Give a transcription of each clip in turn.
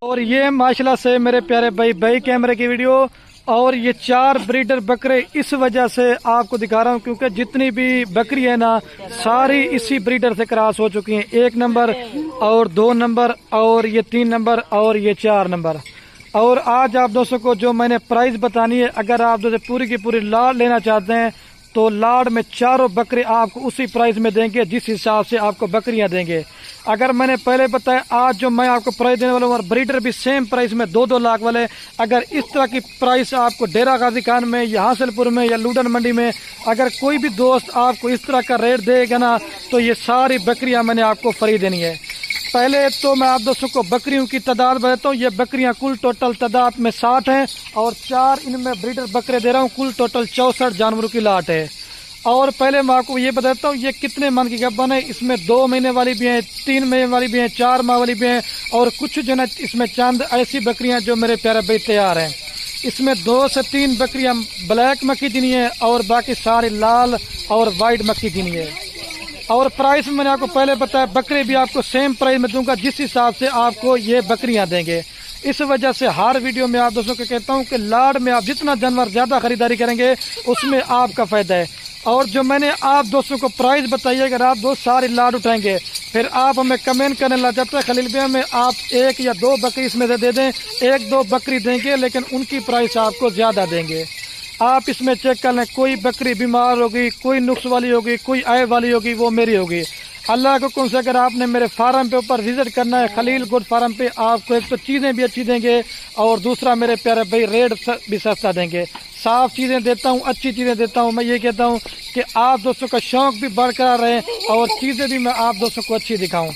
और ये माशाल्लाह से मेरे प्यारे भाई कैमरे की वीडियो। और ये 4 ब्रीडर बकरे इस वजह से आपको दिखा रहा हूँ क्योंकि जितनी भी बकरी है ना सारी इसी ब्रीडर से क्रॉस हो चुकी हैं। 1 नंबर और 2 नंबर और ये 3 नंबर और ये 4 नंबर। और आज आप दोस्तों को जो मैंने प्राइस बतानी है, अगर आप दोस्तों पूरी की पूरी लाड़ लेना चाहते हैं तो लाड़ में चारों बकरे आपको उसी प्राइस में देंगे जिस हिसाब से आपको बकरियां देंगे। अगर मैंने पहले बताया, आज जो मैं आपको प्राइस देने वाला हूँ और ब्रीडर भी सेम प्राइस में 2-2 लाख वाले। अगर इस तरह की प्राइस आपको डेरा गाजी खान में या हासिलपुर में या लूडन मंडी में अगर कोई भी दोस्त आपको इस तरह का रेट देगा ना तो ये सारी बकरियां मैंने आपको फ्री देनी है। पहले तो मैं आप दोस्तों को बकरियों की तादाद बताता हूँ। ये बकरियां कुल टोटल तादाद में 60 हैं और 4 इनमें ब्रीडर बकरे दे रहा हूँ। कुल टोटल 64 जानवरों की लाट है। और पहले मैं आपको ये बताता हूँ ये कितने मन की गब्बन है। इसमें 2 महीने वाली भी हैं, 3 महीने वाली भी हैं, 4 माह वाली भी हैं और कुछ जो है इसमें चंद ऐसी बकरियां जो मेरे प्यारे भाई तैयार हैं। इसमें 2 से 3 बकरियां ब्लैक मक्खी चीनी है और बाकी सारी लाल और वाइट मक्खी चीनी है। और प्राइस मैंने आपको पहले बताया, बकरे भी आपको सेम प्राइस में दूंगा जिस हिसाब से आपको ये बकरियां देंगे। इस वजह से हर वीडियो में आप दोस्तों को कहता हूं कि लाड़ में आप जितना जानवर ज्यादा खरीदारी करेंगे उसमें आपका फायदा है। और जो मैंने आप दोस्तों को प्राइस बताई, अगर आप दोस्त सारी लाड़ उठाएंगे फिर आप हमें कमेंट करने लग जाते हैं खलील भैया में आप 1 या 2 बकरी इसमें से दे दें, 1-2 बकरी देंगे लेकिन उनकी प्राइस आपको ज्यादा देंगे। आप इसमें चेक कर लें, कोई बकरी बीमार होगी, कोई नुक्स वाली होगी, कोई ऐब वाली होगी, वो मेरी होगी। अल्लाह के हुक्म से अगर आपने मेरे फार्म पे ऊपर विजिट करना है खलील गोट फार्म पे, आपको एक तो चीज़ें भी अच्छी देंगे और दूसरा मेरे प्यारे भाई रेट भी सस्ता देंगे। साफ चीज़ें देता हूँ, अच्छी चीज़ें देता हूँ। मैं ये कहता हूँ कि आप दोस्तों का शौक भी बरकरार रहे और चीज़ें भी मैं आप दोस्तों को अच्छी दिखाऊँ।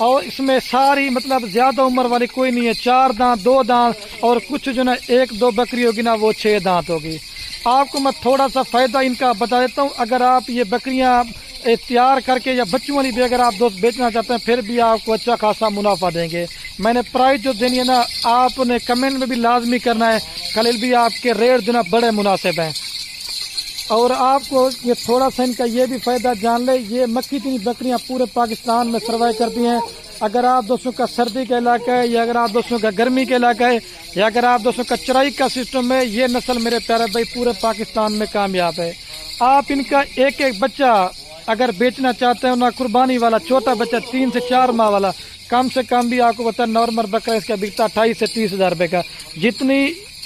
और इसमें सारी मतलब ज्यादा उम्र वाली कोई नहीं है, 4 दांत 2 दांत और कुछ जो ना 1-2 बकरी होगी ना वो 6 दांत होगी। आपको मैं थोड़ा सा फायदा इनका बता देता हूँ। अगर आप ये बकरियां तैयार करके या बच्चों वाली भी अगर आप दोस्त बेचना चाहते हैं फिर भी आपको अच्छा खासा मुनाफा देंगे। मैंने प्राइस जो देनी है ना आपने कमेंट में भी लाजमी करना है खलील भी आपके रेट जो ना बड़े मुनासिब हैं। और आपको ये थोड़ा सा इनका ये भी फायदा जान ले, ये मक्खी चीनी बकरियां पूरे पाकिस्तान में सर्वाइव करती हैं। अगर आप दोस्तों का सर्दी का इलाका है या अगर आप दोस्तों का गर्मी का इलाका है या अगर आप दोस्तों का चराई का सिस्टम है, ये नस्ल मेरे प्यारे भाई पूरे पाकिस्तान में कामयाब है। आप इनका एक बच्चा अगर बेचना चाहते हो ना कुर्बानी वाला छोटा बच्चा 3 से 4 माह वाला, कम से कम भी आपको पता नॉर्मल बकरा इसका बिकता 28 से 30 हज़ार रुपये का। जितनी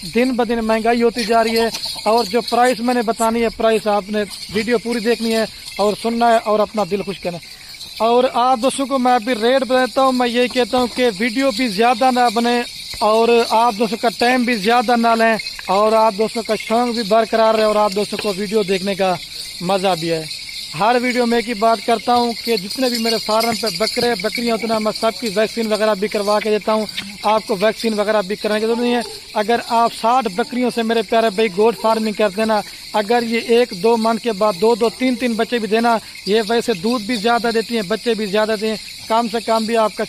दिन ब दिन महंगाई होती जा रही है और जो प्राइस मैंने बतानी है प्राइस आपने वीडियो पूरी देखनी है और सुनना है और अपना दिल खुश करना है। और आप दोस्तों को मैं अभी रेट बताता हूँ। मैं ये कहता हूँ कि वीडियो भी ज़्यादा ना बने और आप दोस्तों का टाइम भी ज़्यादा ना लें और आप दोस्तों का शौक भी बरकरार रहे और आप दोस्तों को वीडियो देखने का मज़ा भी है। हर वीडियो में एक ही बात करता हूँ कि जितने भी मेरे फार्म पे बकरे बकरियाँ उतना मैं सबकी वैक्सीन वगैरह भी करवा के देता हूँ। आपको वैक्सीन वगैरह भी कराने की जरूरत नहीं है। अगर आप 60 बकरियों से मेरे प्यारे भाई गोट फार्मिंग करते हैं ना, अगर ये 1-2 मंथ के बाद 2-2 3-3 बच्चे भी देना, ये वैसे दूध भी ज़्यादा देती हैं, बच्चे भी ज़्यादा दें। कम से कम भी आपका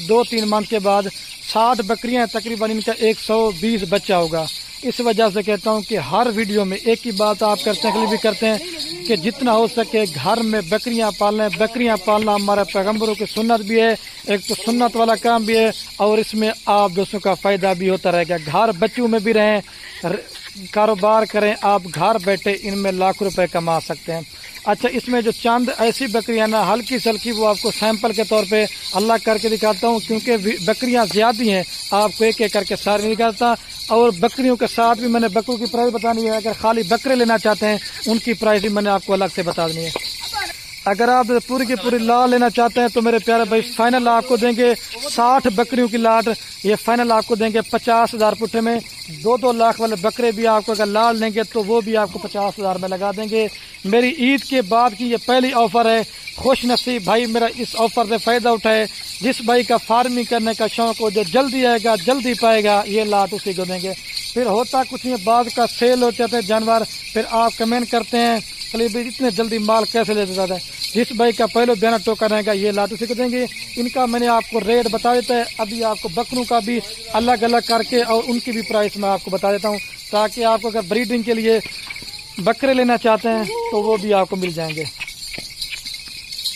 2-3 मंथ के बाद 60 बकरियाँ तकरीबन इनका 120 बच्चा होगा। इस वजह से कहता हूँ कि हर वीडियो में एक ही बात आप करते हैं भी करते हैं कि जितना हो सके घर में बकरियां पालें। बकरियां पालना हमारे पैगंबरों की सुन्नत भी है, एक तो सुन्नत वाला काम भी है और इसमें आप दोस्तों का फ़ायदा भी होता रहेगा। घर बच्चों में भी रहें, कारोबार करें, आप घर बैठे इनमें लाख रुपए कमा सकते हैं। अच्छा, इसमें जो चंद ऐसी बकरियां ना हल्की सल्की वो आपको सैंपल के तौर पे अल्लाह करके दिखाता हूँ क्योंकि बकरियां ज़्यादा हैं, आपको एक एक करके सारे नहीं दिखाता। और बकरियों के साथ भी मैंने बकरों की प्राइस बतानी है। अगर खाली बकरे लेना चाहते हैं उनकी प्राइस भी मैंने आपको अलग से बता देनी है। अगर आप पूरी की पूरी लाट लेना चाहते हैं तो मेरे प्यारे भाई फाइनल आपको देंगे 60 बकरियों की लाट, ये फाइनल आपको देंगे 50 हज़ार पुट्ठे में। 2-2 लाख वाले बकरे भी आपको अगर लाट लेंगे तो वो भी आपको 50 हज़ार में लगा देंगे। मेरी ईद के बाद की ये पहली ऑफर है। खुश नसीब भाई मेरा इस ऑफर से फ़ायदा उठाए। जिस भाई का फार्मिंग करने का शौक हो, जो जल्दी आएगा जल्दी पाएगा, ये लाट उसी को देंगे। फिर होता कुछ नहीं, बाद का सेल हो जाते हैं जानवर, फिर आप कमेंट करते हैं खलील भाई इतने जल्दी माल कैसे ले देता है। जिस भाई का पहले बयाना टोका रहेगा ये लाट उसी को देंगे। इनका मैंने आपको रेट बता देता है। अभी आपको बकरों का भी अलग अलग करके और उनकी भी प्राइस मैं आपको बता देता हूँ ताकि आपको अगर ब्रीडिंग के लिए बकरे लेना चाहते हैं तो वो भी आपको मिल जाएंगे।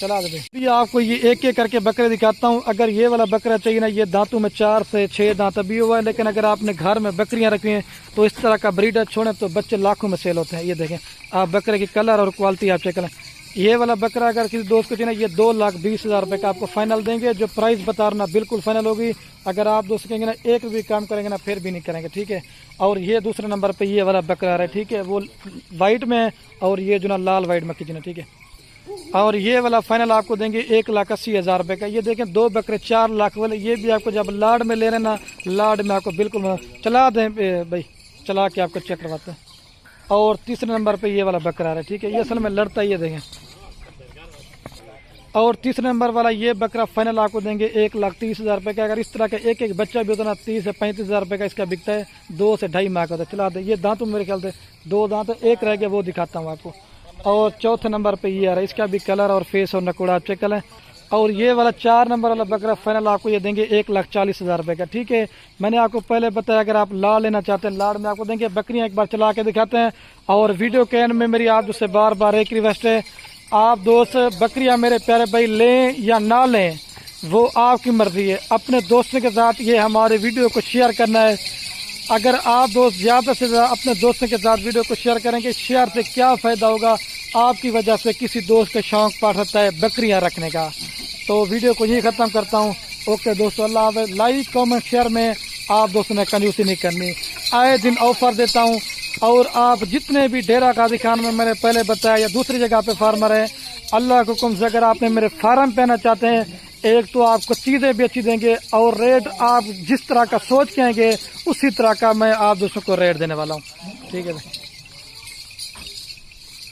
चला दे भाई। आप को ये एक एक करके बकरे दिखाता हूँ। अगर ये वाला बकरा चाहिए ना, ये दांतों में 4 से 6 दांत अभी हुआ है, लेकिन अगर आपने घर में बकरियां रखी हैं तो इस तरह का ब्रीडर छोड़े तो बच्चे लाखों में सेल होते हैं। ये देखें आप बकरे की कलर और क्वालिटी आप चेक करें। ये वाला बकरा अगर किसी दोस्त को चाहिए ना, ये 2,20,000 रुपये का आपको फाइनल देंगे। जो प्राइस बता रहा ना बिल्कुल फाइनल होगी। अगर आप दोस्त कहेंगे ना एक भी काम करेंगे ना फिर भी नहीं करेंगे, ठीक है। और ये दूसरे नंबर पे ये वाला बकरा आ रहा है, ठीक है, वो वाइट में है और ये जो ना लाल वाइट में किचन है, ठीक है। और ये वाला फाइनल आपको देंगे 1,80,000 रुपये का। ये देखें 2 बकरे 4 लाख वाले, ये भी आपको जब लाड में ले रहे ना, लाड में आपको बिल्कुल चला दें भाई, चला के आपको चेक करवाते हैं। और तीसरे नंबर पे ये वाला बकरा आ रहा है, ठीक है, ये असल में लड़ता है, ये देखें। और तीसरे नंबर वाला ये बकरा फाइनल आपको देंगे 1,30,000 रुपये का। अगर इस तरह का एक एक बच्चा भी होता ना 30 से 35,000 रुपये का इसका बिकता है। 2 से 2.5 माह का होता है। चला दे, ये दांतों मेरे ख्याल से 2 दांत, एक रह गया वो दिखाता हूँ आपको। और चौथे नंबर पे ये आ रहा है, इसका भी कलर और फेस और नकोड़ा आप चेक करें। और ये वाला 4 नंबर वाला बकरा फाइनल आपको ये देंगे 1,40,000 रुपये का, ठीक है। मैंने आपको पहले बताया अगर आप लाड़ लेना चाहते हैं लाड़ में आपको देंगे। बकरियां एक बार चला के दिखाते हैं। और वीडियो के एंड में मेरी आप से बार बार एक रिक्वेस्ट है, आप दोस्त बकरियां मेरे प्यारे भाई लें या ना लें वो आपकी मर्जी है। अपने दोस्तों के साथ ये हमारे वीडियो को शेयर करना है। अगर आप दोस्त ज़्यादा से ज़्यादा अपने दोस्तों के साथ वीडियो को शेयर करेंगे, शेयर से क्या फ़ायदा होगा, आपकी वजह से किसी दोस्त का शौक पड़ सकता है बकरियां रखने का। तो वीडियो को यही ख़त्म करता हूँ। ओके दोस्तों, अल्लाह हाफ़िज़। लाइक कमेंट शेयर में आप दोस्तों ने कंजूसी नहीं करनी। आए दिन ऑफर देता हूँ। और आप जितने भी डेरा गाजी खान में मैंने पहले बताया या दूसरी जगह पे फार्मर है, अल्लाह के हुक्म से अगर आपने मेरे फार्म पे आना चाहते हैं, एक तो आपको चीज़ें भी अच्छी देंगे और रेट आप जिस तरह का सोच के आएंगे उसी तरह का मैं आप दोस्तों को रेट देने वाला हूँ, ठीक है।